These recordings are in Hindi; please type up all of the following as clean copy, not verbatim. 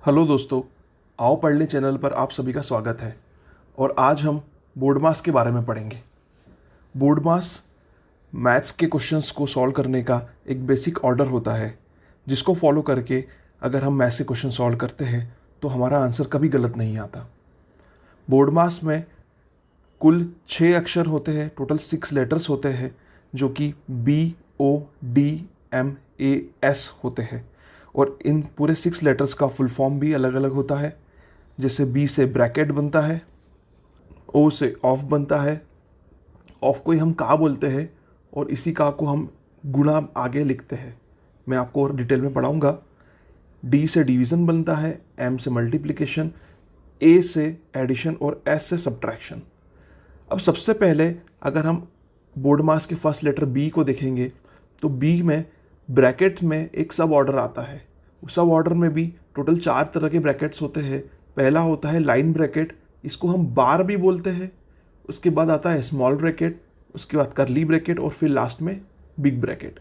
हेलो दोस्तों, आओ पढ़ने चैनल पर आप सभी का स्वागत है। और आज हम बोर्ड मास के बारे में पढ़ेंगे। बोर्ड मास मैथ्स के क्वेश्चंस को सॉल्व करने का एक बेसिक ऑर्डर होता है, जिसको फॉलो करके अगर हम मैथ्स के क्वेश्चन सॉल्व करते हैं तो हमारा आंसर कभी गलत नहीं आता। बोर्ड मास में कुल 6 अक्षर होते हैं, टोटल 6 लेटर्स होते हैं, जो कि BODMAS होते हैं। और इन पूरे 6 लेटर्स का फुल फॉर्म भी अलग अलग होता है। जैसे B से ब्रैकेट बनता है, O से ऑफ बनता है, ऑफ को ही हम का बोलते हैं और इसी का को हम गुणा आगे लिखते हैं। मैं आपको और डिटेल में पढ़ाऊँगा। D से डिवीज़न बनता है, M से मल्टीप्लिकेशन, A से एडिशन और S से सब्ट्रैक्शन। अब सबसे पहले अगर हम बोर्ड मास के फर्स्ट लेटर B को देखेंगे तो B में ब्रैकेट में एक सब ऑर्डर आता है। उस सब ऑर्डर में भी टोटल 4 तरह के ब्रैकेट्स होते हैं। पहला होता है लाइन ब्रैकेट, इसको हम बार भी बोलते हैं। उसके बाद आता है स्मॉल ब्रैकेट, उसके बाद करली ब्रैकेट और फिर लास्ट में बिग ब्रैकेट।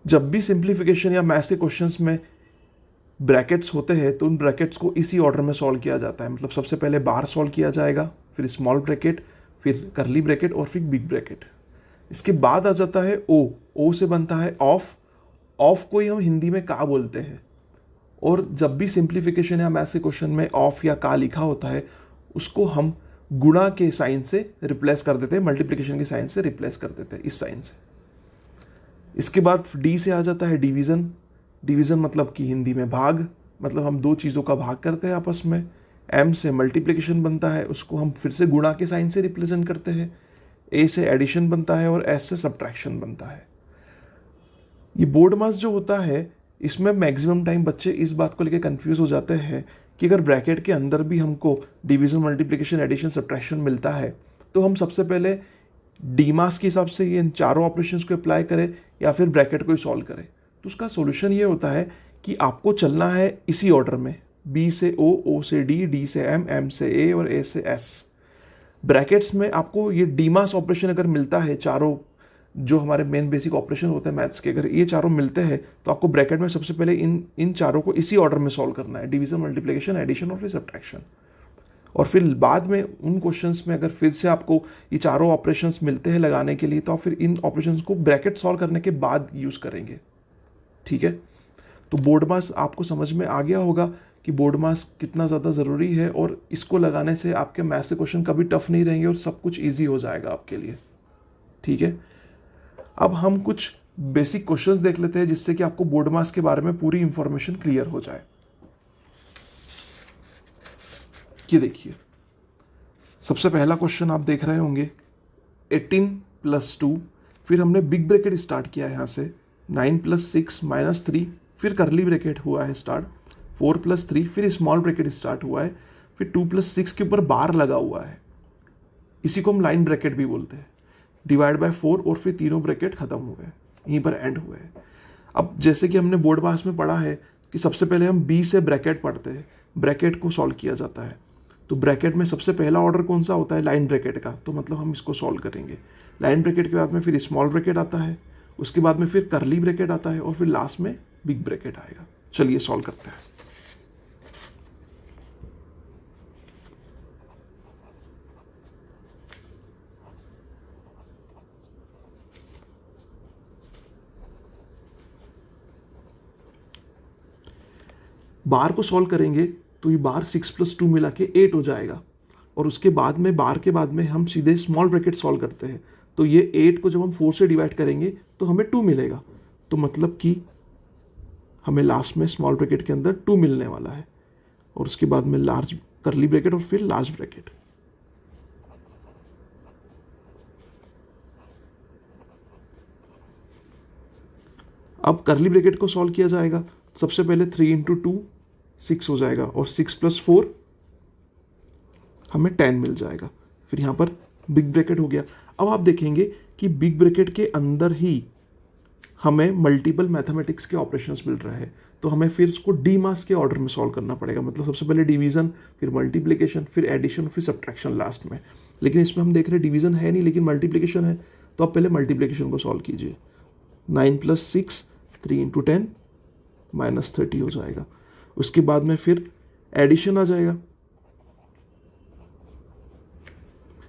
जब भी सिंप्लीफिकेशन या मैथ्स के क्वेश्चंस में ब्रैकेट्स होते हैं तो उन ब्रैकेट्स को इसी ऑर्डर में सॉल्व किया जाता है। मतलब सबसे पहले बार सॉल्व किया जाएगा, फिर स्मॉल ब्रैकेट, फिर करली ब्रैकेट और फिर बिग ब्रैकेट। इसके बाद आ जाता है ओ से बनता है ऑफ को ही हम हिंदी में का बोलते हैं। और जब भी सिंप्लीफिकेशन या मैथ्स के क्वेश्चन में ऑफ या का लिखा होता है उसको हम गुणा के साइन से रिप्लेस कर देते हैं, मल्टीप्लिकेशन के साइन से रिप्लेस कर देते हैं, इस साइन से। इसके बाद डी से आ जाता है डिवीज़न मतलब कि हिंदी में भाग, मतलब हम दो चीज़ों का भाग करते हैं आपस में। एम से मल्टीप्लिकेशन बनता है, उसको हम फिर से गुणा के साइन से रिप्रेजेंट करते हैं। ए से एडिशन बनता है और एस से सब्ट्रैक्शन बनता है। ये बोर्ड मास जो होता है इसमें मैक्सिमम टाइम बच्चे इस बात को लेकर कंफ्यूज हो जाते हैं कि अगर ब्रैकेट के अंदर भी हमको डिवीज़न, मल्टीप्लिकेशन, एडिशन, सब्ट्रैक्शन मिलता है तो हम सबसे पहले डी मास के हिसाब से ये इन चारों ऑपरेशंस को अप्लाई करें या फिर ब्रैकेट को ही सॉल्व करें। तो उसका सोल्यूशन ये होता है कि आपको चलना है इसी ऑर्डर में, बी से ओ से डी से एम से ए और ए से एस। ब्रैकेट्स में आपको ये डी मास ऑपरेशन अगर मिलता है, चारों जो हमारे मेन बेसिक ऑपरेशन होते हैं मैथ्स के, अगर ये चारों मिलते हैं तो आपको ब्रैकेट में सबसे पहले इन चारों को इसी ऑर्डर में सॉल्व करना है, डिवीजन, मल्टीप्लिकेशन, एडिशन और फिर सब्ट्रैक्शन। और फिर बाद में उन क्वेश्चंस में अगर फिर से आपको ये चारों ऑपरेशंस मिलते हैं लगाने के लिए तो आप फिर इन ऑपरेशंस को ब्रैकेट सॉल्व करने के बाद यूज़ करेंगे। ठीक है, तो बोर्ड मास आपको समझ में आ गया होगा कि बोर्ड मास कितना ज़्यादा ज़रूरी है, और इसको लगाने से आपके मैथ्स के क्वेश्चन कभी टफ नहीं रहेंगे और सब कुछ ईजी हो जाएगा आपके लिए। ठीक है, अब हम कुछ बेसिक क्वेश्चंस देख लेते हैं जिससे कि आपको बोर्ड मास के बारे में पूरी इंफॉर्मेशन क्लियर हो जाए। ये देखिए, सबसे पहला क्वेश्चन आप देख रहे होंगे 18 + 2, फिर हमने बिग ब्रैकेट स्टार्ट किया है यहाँ से 9 + 6 - 3, फिर करली ब्रैकेट हुआ है स्टार्ट 4 + 3, फिर स्मॉल ब्रैकेट स्टार्ट हुआ है, फिर 2 + 6 के ऊपर बार लगा हुआ है, इसी को हम लाइन ब्रैकेट भी बोलते हैं, डिवाइड बाय 4 और फिर तीनों ब्रैकेट खत्म हो गए, यहीं पर एंड हुए हैं। अब जैसे कि हमने बोर्ड मास में पढ़ा है कि सबसे पहले हम बी से ब्रैकेट पढ़ते हैं, ब्रैकेट को सॉल्व किया जाता है। तो ब्रैकेट में सबसे पहला ऑर्डर कौन सा होता है? लाइन ब्रैकेट का। तो मतलब हम इसको सॉल्व करेंगे। लाइन ब्रैकेट के बाद में फिर स्मॉल ब्रैकेट आता है, उसके बाद में फिर करली ब्रैकेट आता है और फिर लास्ट में बिग ब्रैकेट आएगा। चलिए सॉल्व करते हैं। बार को सॉल्व करेंगे तो ये बार 6 + 2 मिला के 8 हो जाएगा, और उसके बाद में बार के बाद में हम सीधे स्मॉल ब्रैकेट सॉल्व करते हैं। तो ये 8 को जब हम 4 से डिवाइड करेंगे तो हमें 2 मिलेगा। तो मतलब कि हमें लास्ट में स्मॉल ब्रैकेट के अंदर 2 मिलने वाला है, और उसके बाद में लार्ज करली ब्रैकेट और फिर लार्ज ब्रैकेट। अब करली ब्रैकेट को सॉल्व किया जाएगा। सबसे पहले 3 × 2 6 हो जाएगा, और 6 + 4 हमें 10 मिल जाएगा। फिर यहाँ पर बिग ब्रैकेट हो गया। अब आप देखेंगे कि बिग ब्रैकेट के अंदर ही हमें मल्टीपल मैथमेटिक्स के ऑपरेशंस मिल रहे हैं, तो हमें फिर इसको डी मास के ऑर्डर में सॉल्व करना पड़ेगा। मतलब सबसे पहले डिवीज़न, फिर मल्टीप्लिकेशन, फिर एडिशन, फिर सब्ट्रैक्शन लास्ट में। लेकिन इसमें हम देख रहे हैं डिवीज़न है नहीं लेकिन मल्टीप्लिकेशन है, तो आप पहले मल्टीप्लिकेशन को सॉल्व कीजिए। 9 + 6 3 × 10 -30 हो जाएगा। उसके बाद में फिर एडिशन आ जाएगा।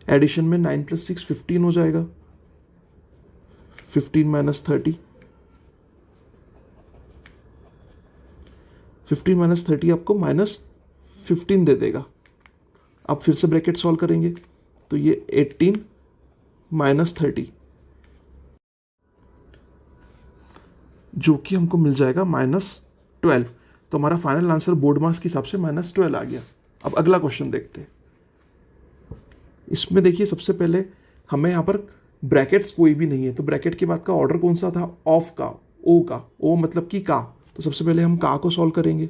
एडिशन में 9 + 6 15 हो जाएगा, 15 - 30, 15 - 30 आपको -15 दे देगा। अब फिर से ब्रैकेट सॉल्व करेंगे तो ये 18 - 30 जो कि हमको मिल जाएगा -12। तो हमारा फाइनल आंसर बोर्ड मार्क्स के हिसाब से -12 आ गया। अब अगला क्वेश्चन देखते हैं। इसमें देखिए सबसे पहले हमें यहाँ पर ब्रैकेट्स कोई भी नहीं है, तो ब्रैकेट के बाद का ऑर्डर कौन सा था, ऑफ का, ओ का, ओ मतलब कि का। तो सबसे पहले हम का को सॉल्व करेंगे।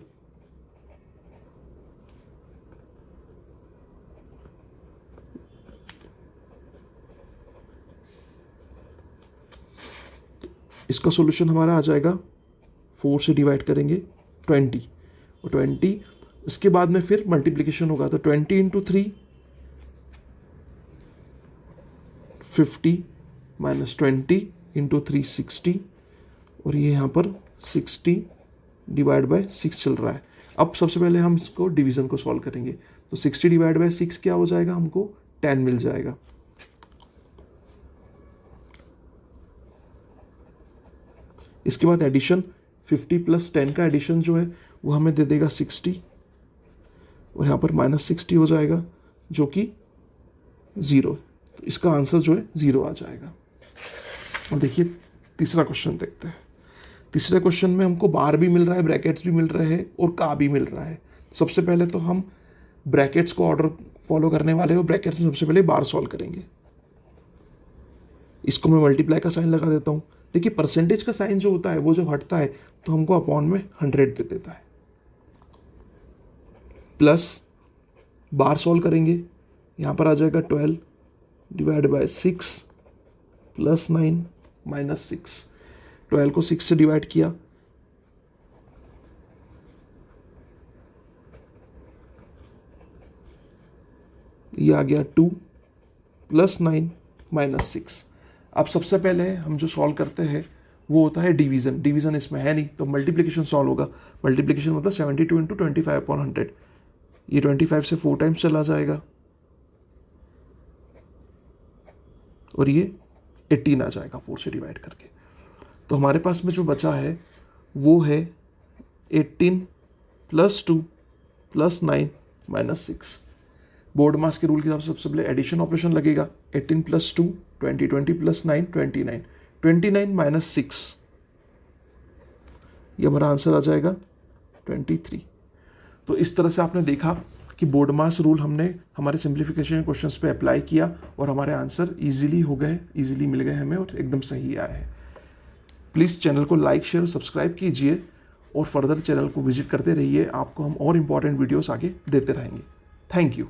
इसका सॉल्यूशन हमारा आ जाएगा 4 से डिवाइड करेंगे 20, और 20 इसके बाद में फिर मल्टीप्लिकेशन होगा, तो 20 × 3 50 - 20 × 3 60, और ये यहाँ पर 60 / 6 चल रहा है। अब सबसे पहले हम इसको डिवीज़न को सॉल्व करेंगे, तो 60 / 6 क्या हो जाएगा, हमको 10 मिल जाएगा। इसके बाद एडिशन 50 + 10 का एडिशन जो है वो हमें दे देगा 60, और यहाँ पर -60 हो जाएगा जो कि 0। तो इसका आंसर जो है 0 आ जाएगा। और देखिए तीसरा क्वेश्चन देखते हैं। तीसरे क्वेश्चन में हमको बार भी मिल रहा है, ब्रैकेट्स भी मिल रहे हैं और का भी मिल रहा है। सबसे पहले तो हम ब्रैकेट्स को ऑर्डर फॉलो करने वाले हैं, ब्रैकेट्स में सबसे पहले बार सॉल्व करेंगे। इसको मैं मल्टीप्लाई का साइन लगा देता हूँ। देखिए परसेंटेज का साइन जो होता है वो जब हटता है तो हमको अपॉन में 100 दे देता है। प्लस बार सॉल्व करेंगे, यहाँ पर आ जाएगा 12 / 6 + 9 - 6। 12 को 6 से डिवाइड किया, ये आ गया 2 + 9 - 6। अब सबसे पहले हम जो सॉल्व करते हैं वो होता है डिवीज़न। डिवीज़न इसमें है नहीं तो मल्टीप्लिकेशन सॉल्व होगा। मल्टीप्लिकेशन मतलब 72 × 25/100। ये 25 से 4 टाइम्स चला जाएगा और ये 18 आ जाएगा 4 से डिवाइड करके। तो हमारे पास में जो बचा है वो है 18 + 2 + 9 - 6। बोर्ड मास के रूल के हिसाब से सबसे पहले एडिशन ऑपरेशन लगेगा। 18 + 2 20, 20 + 9 29, 29 - 6, ये हमारा आंसर आ जाएगा 23। तो इस तरह से आपने देखा कि बोर्ड मास रूल हमने हमारे सिंप्लीफिकेशन क्वेश्चंस पे अप्लाई किया और हमारे आंसर इजीली हो गए, इजीली मिल गए हमें और एकदम सही आए हैं। प्लीज़ चैनल को लाइक, शेयर और सब्सक्राइब कीजिए और फर्दर चैनल को विजिट करते रहिए। आपको हम और इम्पॉर्टेंट वीडियोस आगे देते रहेंगे। Thank you.